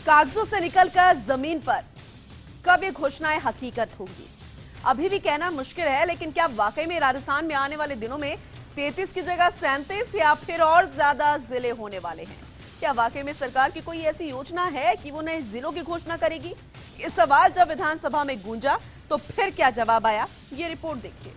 कागजों से निकलकर जमीन पर कब ये घोषणाएं हकीकत होंगी, अभी भी कहना मुश्किल है। लेकिन क्या वाकई में राजस्थान में आने वाले दिनों में 33 की जगह 37 या फिर और ज्यादा जिले होने वाले हैं? क्या वाकई में सरकार की कोई ऐसी योजना है कि वो नए जिलों की घोषणा करेगी? इस सवाल जब विधानसभा में गूंजा तो फिर क्या जवाब आया, ये रिपोर्ट देखिए।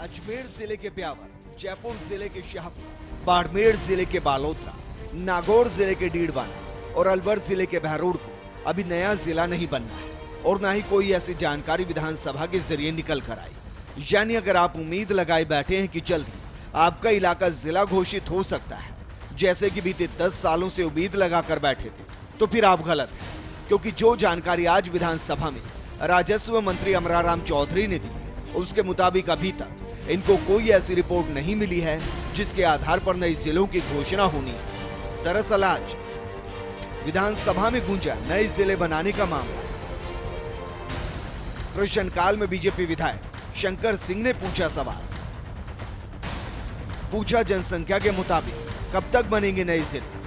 अजमेर जिले के ब्यावर, जयपुर जिले के शाहपुर, बाड़मेर जिले के बालोतरा, नागौर जिले के डीडवाना और अलवर जिले के बहरोड को अभी नया जिला नहीं बनना है और न ही कोई ऐसी जानकारी विधानसभा के जरिए निकल कर आई। यानी अगर आप उम्मीद लगाए बैठे हैं कि जल्द ही आपका इलाका जिला घोषित हो सकता है, जैसे कि बीते 10 सालों से उम्मीद लगाकर बैठे थे, तो फिर आप गलत हैं। क्योंकि जो जानकारी आज विधानसभा में राजस्व मंत्री अमराराम चौधरी ने दी, उसके मुताबिक अभी तक इनको कोई ऐसी रिपोर्ट नहीं मिली है जिसके आधार पर नए जिलों की घोषणा होनी है। दरअसल आज विधानसभा में गूंजा नए जिले बनाने का मामला। प्रश्नकाल में बीजेपी विधायक शंकर सिंह ने पूछा सवाल, पूछा जनसंख्या के मुताबिक कब तक बनेंगे नए जिले।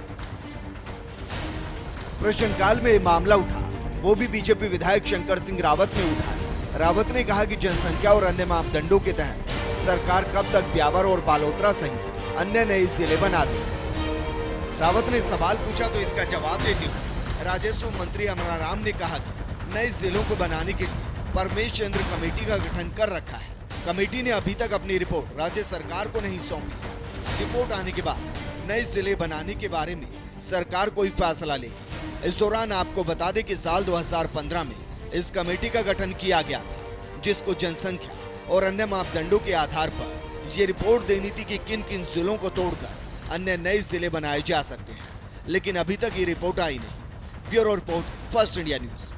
प्रश्नकाल में मामला उठा, वो भी बीजेपी विधायक शंकर सिंह रावत ने उठाया। रावत ने कहा कि जनसंख्या और अन्य मापदंडों के तहत सरकार कब तक ब्यावर और बालोतरा सहित अन्य नए जिले बना देगी। रावत ने सवाल पूछा तो इसका जवाब देते हुए राजस्व मंत्री अमराराम ने कहा कि नए जिलों को बनाने के लिए परमेश चंद्र कमेटी का गठन कर रखा है। कमेटी ने अभी तक अपनी रिपोर्ट राज्य सरकार को नहीं सौंपी। रिपोर्ट आने के बाद नए जिले बनाने के बारे में सरकार कोई फैसला लेगी। इस दौरान आपको बता दें कि साल 2015 में इस कमेटी का गठन किया गया था, जिसको जनसंख्या और अन्य मापदंडों के आधार पर ये रिपोर्ट देनी थी कि किन किन जिलों को तोड़कर अन्य नए जिले बनाए जा सकते हैं। लेकिन अभी तक ये रिपोर्ट आई नहीं। Bureau report, first India news.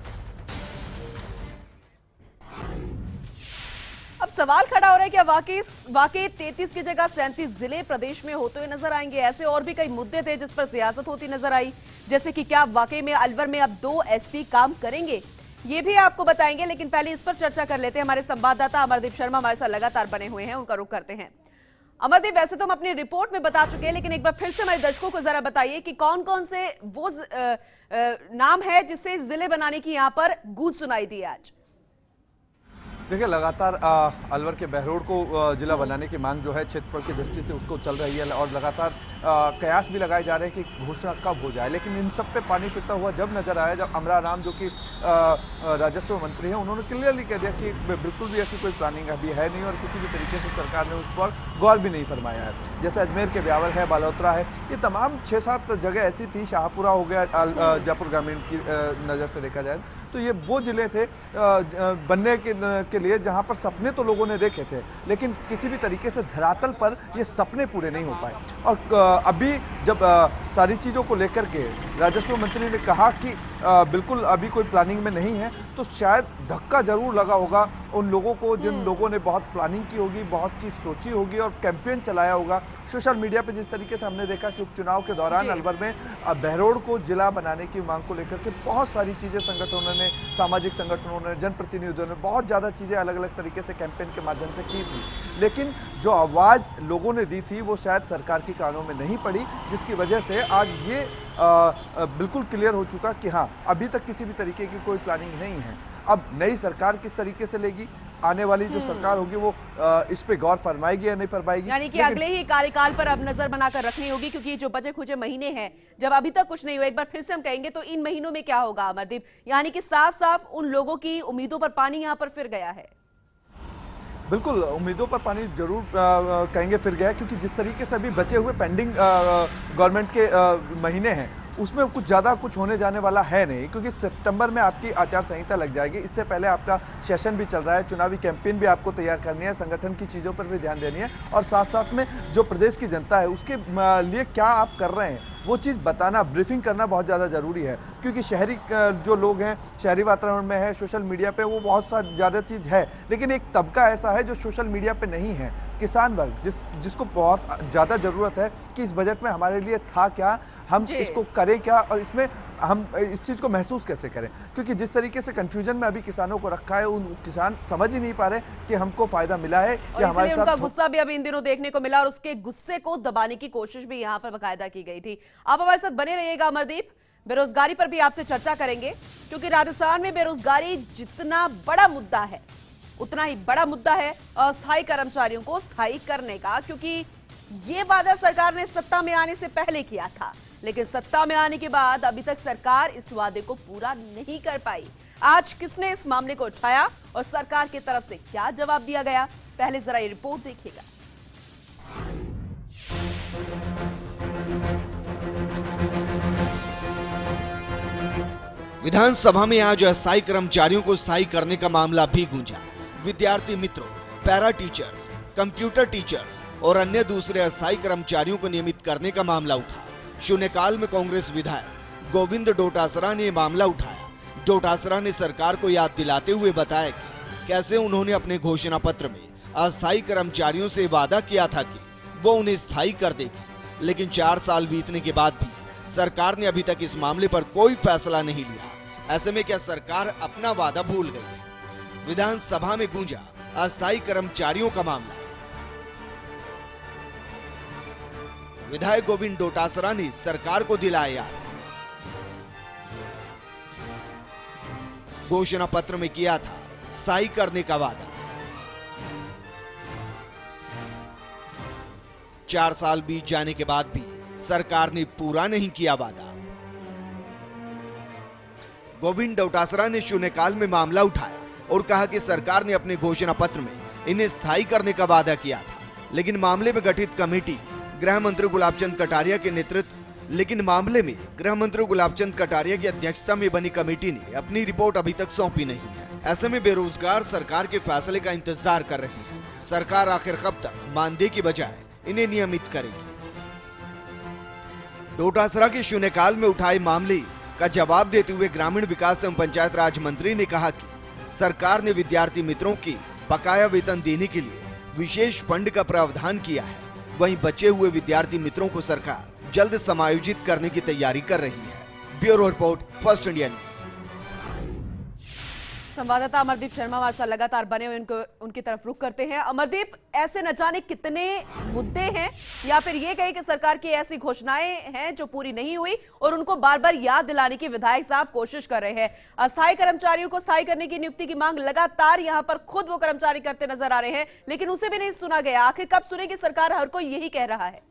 अब सवाल खड़ा हो रहा है कि वाकई 33 की जगह 37 जिले प्रदेश में होते हुए नजर आएंगे। ऐसे और भी कई मुद्दे थे जिस पर सियासत होती नजर आई, जैसे कि क्या वाकई में अलवर में अब 2 एसपी काम करेंगे, ये भी आपको बताएंगे। लेकिन पहले इस पर चर्चा कर लेते हैं। हमारे संवाददाता अमरदीप शर्मा हमारे साथ लगातार बने हुए हैं, उनका रुख करते हैं। अमरदीप, वैसे तो हम अपनी रिपोर्ट में बता चुके हैं, लेकिन एक बार फिर से हमारे दर्शकों को जरा बताइए कि कौन कौन से वो नाम है जिससे जिले बनाने की यहां पर गूंज सुनाई दी आज। देखिए, लगातार अलवर के बहरोड को जिला बनाने की मांग जो है क्षेत्रफल की दृष्टि से उसको चल रही है और लगातार कयास भी लगाए जा रहे हैं कि घोषणा कब हो जाए। लेकिन इन सब पे पानी फिरता हुआ जब नजर आया, जब अमराराम जो कि राजस्व मंत्री हैं, उन्होंने क्लियरली कह दिया कि बिल्कुल भी ऐसी कोई प्लानिंग अभी है नहीं और किसी भी तरीके से सरकार ने उस पर गौर भी नहीं फरमाया है। जैसे अजमेर के ब्यावर है, बालोतरा है, ये तमाम 6-7 जगह ऐसी थी, शाहपुरा हो गया, जयपुर ग्रामीण की नज़र से देखा जाए तो ये वो जिले थे बनने के लिए जहां पर सपने तो लोगों ने देखे थे, लेकिन किसी भी तरीके से धरातल पर ये सपने पूरे नहीं हो पाए। और अभी जब सारी चीज़ों को लेकर के राजस्व मंत्री ने कहा कि बिल्कुल अभी कोई प्लानिंग में नहीं है, तो शायद धक्का जरूर लगा होगा उन लोगों को जिन लोगों ने बहुत प्लानिंग की होगी, बहुत चीज़ सोची होगी और कैंपेन चलाया होगा सोशल मीडिया पे। जिस तरीके से हमने देखा कि उपचुनाव के दौरान अलवर में बहरोड को जिला बनाने की मांग को लेकर के बहुत सारी चीज़ें संगठनों ने, सामाजिक संगठनों ने, जनप्रतिनिधियों ने बहुत ज़्यादा चीज़ें अलग अलग तरीके से कैंपेन के माध्यम से की थी, लेकिन जो आवाज़ लोगों ने दी थी वो शायद सरकार की कानों में नहीं पड़ी, जिसकी वजह से आज ये बिल्कुल क्लियर हो चुका कि हाँ, अभी तक किसी भी तरीके की कोई प्लानिंग नहीं है। अब नई सरकार किस तरीके से लेगी, आने वाली जो सरकार होगी वो इस पे गौर फरमाएगी या नहीं फरमाएगी, यानी कि अगले ही कार्यकाल पर अब नजर बनाकर रखनी होगी। क्योंकि जो बचे खुचे महीने हैं, जब अभी तक कुछ नहीं हुआ, एक बार फिर से हम कहेंगे तो इन महीनों में क्या होगा अमरदीप? यानी कि साफ साफ उन लोगों की उम्मीदों पर पानी यहाँ पर फिर गया है। बिल्कुल, उम्मीदों पर पानी जरूर कहेंगे फिर गया, क्योंकि जिस तरीके से अभी बचे हुए पेंडिंग गवर्नमेंट के महीने हैं उसमें कुछ ज़्यादा कुछ होने जाने वाला है नहीं, क्योंकि सितंबर में आपकी आचार संहिता लग जाएगी। इससे पहले आपका सेशन भी चल रहा है, चुनावी कैंपेन भी आपको तैयार करनी है, संगठन की चीज़ों पर भी ध्यान देनी है और साथ साथ में जो प्रदेश की जनता है उसके लिए क्या आप कर रहे हैं वो चीज़ बताना, ब्रीफिंग करना बहुत ज़्यादा ज़रूरी है। क्योंकि शहरी जो लोग हैं, शहरी वातावरण में है, सोशल मीडिया पे वो बहुत सा ज़्यादा चीज़ है, लेकिन एक तबका ऐसा है जो सोशल मीडिया पे नहीं है। किसान वर्ग जिसको बहुत ज़्यादा ज़रूरत है कि इस बजट में हमारे लिए था क्या, हम इसको करें क्या और इसमें हम इस चीज़ को महसूस कैसे करें, क्योंकि जिस तरीके से कंफ्यूजन में अभी किसानों को रखा है, उन किसान समझ ही नहीं पा रहे कि हमको फायदा मिला है या हमारे साथ। उनका गुस्सा भी अभी इन दिनों देखने को मिला और उसके गुस्से को दबाने की कोशिश भी यहाँ पर बाकायदा की गई थी। आप हमारे साथ बने रहिएगा अमरदीप, बेरोजगारी पर भी आपसे चर्चा करेंगे क्योंकि राजस्थान में बेरोजगारी जितना बड़ा मुद्दा है उतना ही बड़ा मुद्दा है अस्थायी कर्मचारियों को स्थायी करने का, क्योंकि ये वादा सरकार ने सत्ता में आने से पहले किया था, लेकिन सत्ता में आने के बाद अभी तक सरकार इस वादे को पूरा नहीं कर पाई। आज किसने इस मामले को उठाया और सरकार की तरफ से क्या जवाब दिया गया, पहले जरा ये रिपोर्ट देखिएगा। विधानसभा में आज अस्थायी कर्मचारियों को स्थायी करने का मामला भी गूंजा। विद्यार्थी मित्रों, पैरा टीचर्स, कंप्यूटर टीचर्स और अन्य दूसरे अस्थायी कर्मचारियों को नियमित करने का मामला उठा। शून्यकाल में कांग्रेस विधायक गोविंद डोटासरा ने मामला उठाया। डोटासरा ने सरकार को याद दिलाते हुए बताया कि कैसे उन्होंने अपने घोषणा पत्र में अस्थायी कर्मचारियों से वादा किया था कि वो उन्हें स्थायी कर देगी, लेकिन 4 साल बीतने के बाद भी सरकार ने अभी तक इस मामले पर कोई फैसला नहीं लिया। ऐसे में क्या सरकार अपना वादा भूल गई? विधानसभा में गूंजा अस्थायी कर्मचारियों का मामला। विधायक गोविंद डोटासरा ने सरकार को दिलाया याद। घोषणा पत्र में किया था स्थायी करने का वादा। 4 साल बीत जाने के बाद भी सरकार ने पूरा नहीं किया वादा। गोविंद डोटासरा ने शून्यकाल में मामला उठाया और कहा कि सरकार ने अपने घोषणा पत्र में इन्हें स्थायी करने का वादा किया था, लेकिन मामले में गठित कमेटी गृह मंत्री गुलाबचंद कटारिया के की अध्यक्षता में बनी कमेटी ने अपनी रिपोर्ट अभी तक सौंपी नहीं है। ऐसे में बेरोजगार सरकार के फैसले का इंतजार कर रहे हैं। सरकार आखिर कब तक मानदेय की बजाय इन्हें नियमित करेगी? डोटासरा के शून्यकाल में उठाए मामले का जवाब देते हुए ग्रामीण विकास एवं पंचायत राज मंत्री ने कहा कि सरकार ने विद्यार्थी मित्रों की बकाया वेतन देने के लिए विशेष फंड का प्रावधान किया है। वहीं बचे हुए विद्यार्थी मित्रों को सरकार जल्द समायोजित करने की तैयारी कर रही है। Bureau report, first India news. संवाददाता अमरदीप शर्मा हमारे साथ लगातार बने हुए, उनकी तरफ रुख करते हैं। अमरदीप, ऐसे न जाने कितने मुद्दे हैं या फिर ये कहे कि सरकार की ऐसी घोषणाएं हैं जो पूरी नहीं हुई और उनको बार बार याद दिलाने की विधायक साहब कोशिश कर रहे हैं। अस्थायी कर्मचारियों को स्थायी करने की नियुक्ति की मांग लगातार यहां पर खुद वो कर्मचारी करते नजर आ रहे हैं, लेकिन उसे भी नहीं सुना गया। आखिर कब सुनेगी सरकार? हर कोई यही कह रहा है।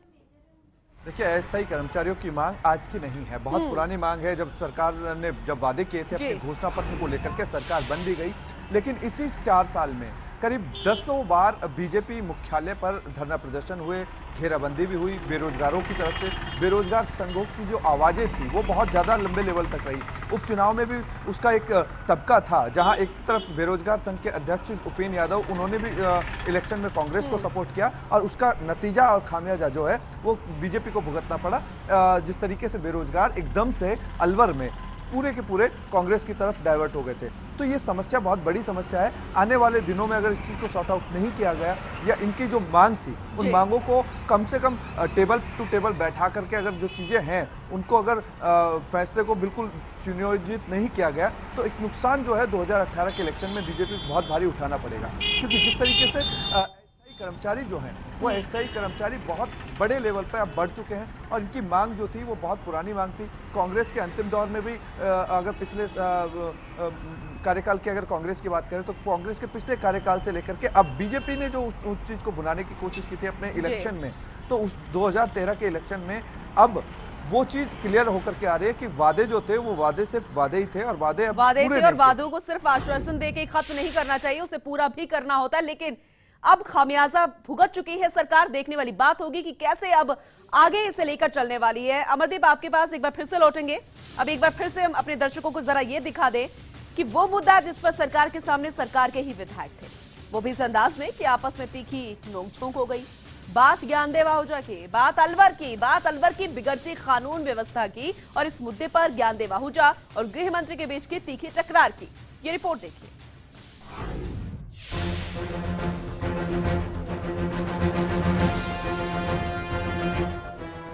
देखिए, अस्थायी कर्मचारियों की मांग आज की नहीं है, बहुत पुरानी मांग है। जब सरकार ने वादे किए थे अपने घोषणा पत्र को लेकर के, सरकार बन भी गई, लेकिन इसी 4 साल में करीब 10 बार बीजेपी मुख्यालय पर धरना प्रदर्शन हुए, घेराबंदी भी हुई बेरोजगारों की तरफ से। बेरोजगार संघों की जो आवाजें थी वो बहुत ज़्यादा लंबे लेवल तक रही। उपचुनाव में भी उसका एक तबका था, जहां एक तरफ बेरोजगार संघ के अध्यक्ष उपेंद्र यादव, उन्होंने भी इलेक्शन में कांग्रेस को सपोर्ट किया और उसका नतीजा और खामियाजा जो है वो बीजेपी को भुगतना पड़ा। जिस तरीके से बेरोजगार एकदम से अलवर में पूरे के पूरे कांग्रेस की तरफ डाइवर्ट हो गए थे। तो ये समस्या बहुत बड़ी समस्या है। आने वाले दिनों में अगर इस चीज़ को सॉर्ट आउट नहीं किया गया या इनकी जो मांग थी उन मांगों को कम से कम टेबल टू टेबल बैठा करके अगर जो चीज़ें हैं उनको अगर फैसले को बिल्कुल सुनियोजित नहीं किया गया तो एक नुकसान जो है 2018 के इलेक्शन में बीजेपी को बहुत भारी उठाना पड़ेगा। क्योंकि जिस तरीके से कर्मचारी जो हैं वो अस्थायी कर्मचारी बहुत बड़े लेवल पर अब बढ़ चुके हैं और इनकी मांग जो थी वो बहुत पुरानी मांग थी। कांग्रेस के अंतिम दौर में भी अगर पिछले कार्यकाल की अगर कांग्रेस की बात करें तो कांग्रेस के पिछले कार्यकाल से लेकर के अब बीजेपी ने जो उस चीज़ को बुलाने की कोशिश की थी अपने इलेक्शन में, तो उस 2013 के इलेक्शन में अब वो चीज क्लियर होकर के आ रही है कि वादे जो थे वो वादे सिर्फ वादे ही थे और वादे और वादों को सिर्फ आश्वासन देके खत्म नहीं करना चाहिए, उसे पूरा भी करना होता है। लेकिन अब खामियाजा भुगत चुकी है सरकार। देखने वाली बात होगी कि कैसे अब आगे इसे लेकर चलने वाली है। अमरदीप, आपके पास एक बार फिर से लौटेंगे। अब एक बार फिर से हम अपने दर्शकों को जरा ये दिखा दें कि वो मुद्दा जिस पर सरकार के सामने सरकार के ही विधायक थे, वो भी इस अंदाज में कि आपस में तीखी नोकझोंक हो गई। बात ज्ञानदेव आहूजा की, बात अलवर की बिगड़ती कानून व्यवस्था की और इस मुद्दे पर ज्ञानदेव आहूजा और गृह मंत्री के बीच की तीखी टकरार की। ये रिपोर्ट देखिए।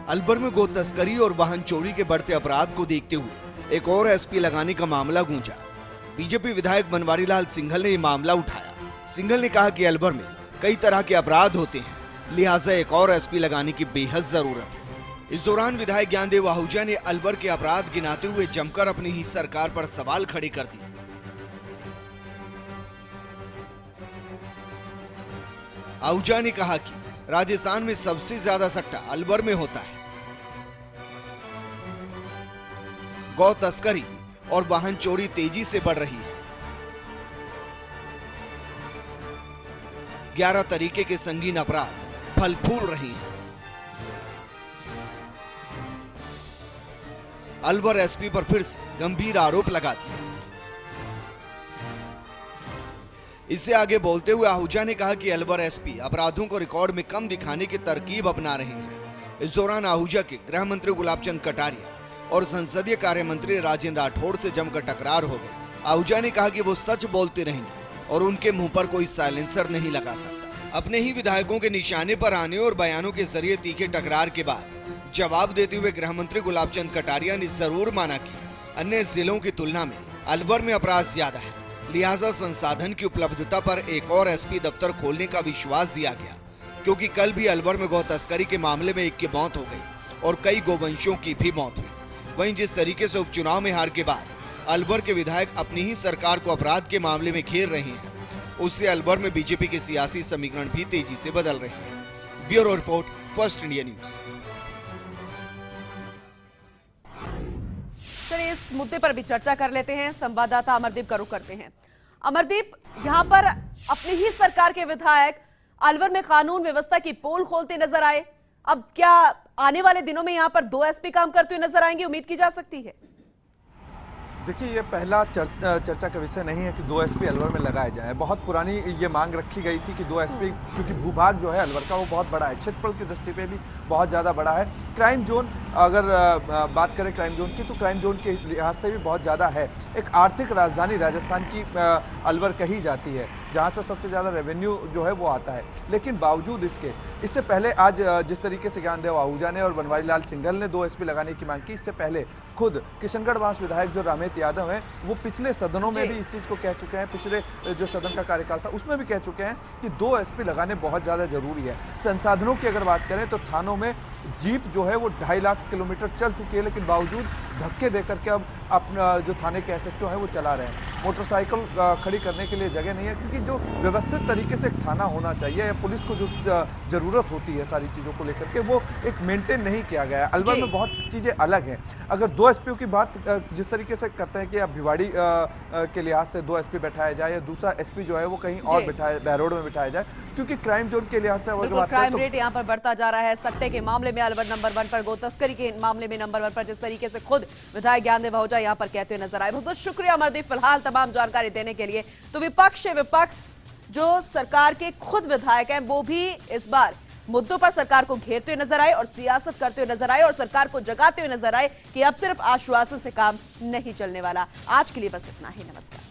अलवर में गो तस्करी और वाहन चोरी के बढ़ते अपराध को देखते हुए एक और एसपी लगाने का मामला गूंजा। बीजेपी विधायक बनवारी लाल सिंघल ने ये मामला उठाया। सिंघल ने कहा कि अलवर में कई तरह के अपराध होते हैं, लिहाजा एक और एसपी लगाने की बेहद जरूरत है। इस दौरान विधायक ज्ञानदेव आहूजा ने अलवर के अपराध गिनाते हुए जमकर अपनी ही सरकार पर सवाल खड़े कर दिए। आहूजा ने कहा कि राजस्थान में सबसे ज्यादा सट्टा अलवर में होता है। गौ तस्करी और वाहन चोरी तेजी से बढ़ रही है। 11 तरीके के संगीन अपराध फल फूल रही हैं। अलवर एसपी पर फिर से गंभीर आरोप लगा दिए। इससे आगे बोलते हुए आहूजा ने कहा कि अलवर एसपी अपराधों को रिकॉर्ड में कम दिखाने की तरकीब अपना रहे हैं। इस दौरान आहूजा के गृह मंत्री गुलाबचंद कटारिया और संसदीय कार्य मंत्री राजेंद्र राठौड़ से जमकर टकरार हो गई। आहूजा ने कहा कि वो सच बोलते रहेंगे और उनके मुंह पर कोई साइलेंसर नहीं लगा सकता। अपने ही विधायकों के निशाने पर आने और बयानों के जरिए तीखे टकरार के बाद जवाब देते हुए गृह मंत्री गुलाबचंद कटारिया ने जरूर माना कि अन्य जिलों की तुलना में अलवर में अपराध ज्यादा है, लिहाजा संसाधन की उपलब्धता पर एक और एसपी दफ्तर खोलने का विश्वास दिया गया, क्योंकि कल भी अलवर में गौ तस्करी के मामले में एक की मौत हो गई और कई गोवंशियों की भी मौत हुई। वहीं जिस तरीके से उपचुनाव में हार के बाद अलवर के विधायक अपनी ही सरकार को अपराध के मामले में घेर रहे हैं, उससे अलवर में बीजेपी के सियासी समीकरण भी तेजी से बदल रहे हैं। Bureau report, first India news. चलिए इस मुद्दे पर भी चर्चा कर लेते हैं। संवाददाता अमरदीप का रुख करते हैं। अमरदीप, यहां पर अपनी ही सरकार के विधायक अलवर में कानून व्यवस्था की पोल खोलते नजर आए। अब क्या आने वाले दिनों में यहां पर 2 एसपी काम करते हुए नजर आएंगे, उम्मीद की जा सकती है? देखिए, ये पहला चर्चा का विषय नहीं है कि 2 एसपी अलवर में लगाए जाए। बहुत पुरानी ये मांग रखी गई थी कि 2 एसपी, क्योंकि भूभाग जो है अलवर का वो बहुत बड़ा है, क्षेत्रफल की दृष्टि पे भी बहुत ज़्यादा बड़ा है। क्राइम जोन, अगर बात करें क्राइम जोन की, तो क्राइम जोन के लिहाज से भी बहुत ज़्यादा है। एक आर्थिक राजधानी राजस्थान की अलवर कही जाती है, जहाँ से सबसे ज़्यादा रेवेन्यू जो है वो आता है। लेकिन बावजूद इससे पहले आज जिस तरीके से ज्ञानदेव आहूजा ने और बनवारी लाल सिंघल ने 2 एसपी लगाने की मांग की, इससे पहले खुद किशनगढ़ वास विधायक जो रामेत यादव हैं, वो पिछले सदनों में भी इस चीज़ को कह चुके हैं। पिछले जो सदन का कार्यकाल था उसमें भी कह चुके हैं कि 2 एसपी लगाने बहुत ज़्यादा जरूरी है। संसाधनों की अगर बात करें तो थानों में जीप जो है वो 2.5 लाख किलोमीटर चल चुकी है, लेकिन बावजूद धक्के देकर के अब अपना जो थाने के एसएचओ हैं वो चला रहे हैं। मोटरसाइकिल खड़ी करने के लिए जगह नहीं है, क्योंकि जो व्यवस्थित तरीके से एक थाना होना चाहिए या पुलिस को जो ज़रूरत होती है सारी चीज़ों को लेकर के, वो एक मेंटेन नहीं किया गया है। अलवर में बहुत चीज़ें अलग हैं। अगर 2 एसपीओ की बात जिस तरीके से करते हैं कि अब भिवाड़ी के लिहाज से 2 एसपी बैठाया जाए या दूसरा एसपी जो है वो कहीं और बिठाया, बहरोड में बिठाया जाए, क्योंकि क्राइम जोन के लिहाज से क्राइम रेट यहाँ पर बढ़ता जा रहा है। सट्टे के मामले में अलवर नंबर 1 पर, गो तस्करी के मामले में नंबर 1 पर, जिस तरीके से खुद विधायक ज्ञानदेव आहूजा यहाँ पर कहते हुए नजर आए। बहुत बहुत शुक्रिया अमरदीप फिलहाल तमाम जानकारी देने के लिए। तो विपक्ष जो सरकार के खुद विधायक हैं वो भी इस बार मुद्दों पर सरकार को घेरते हुए नजर आए और सियासत करते हुए नजर आए और सरकार को जगाते हुए नजर आए कि अब सिर्फ आश्वासन से काम नहीं चलने वाला। आज के लिए बस इतना ही। नमस्कार।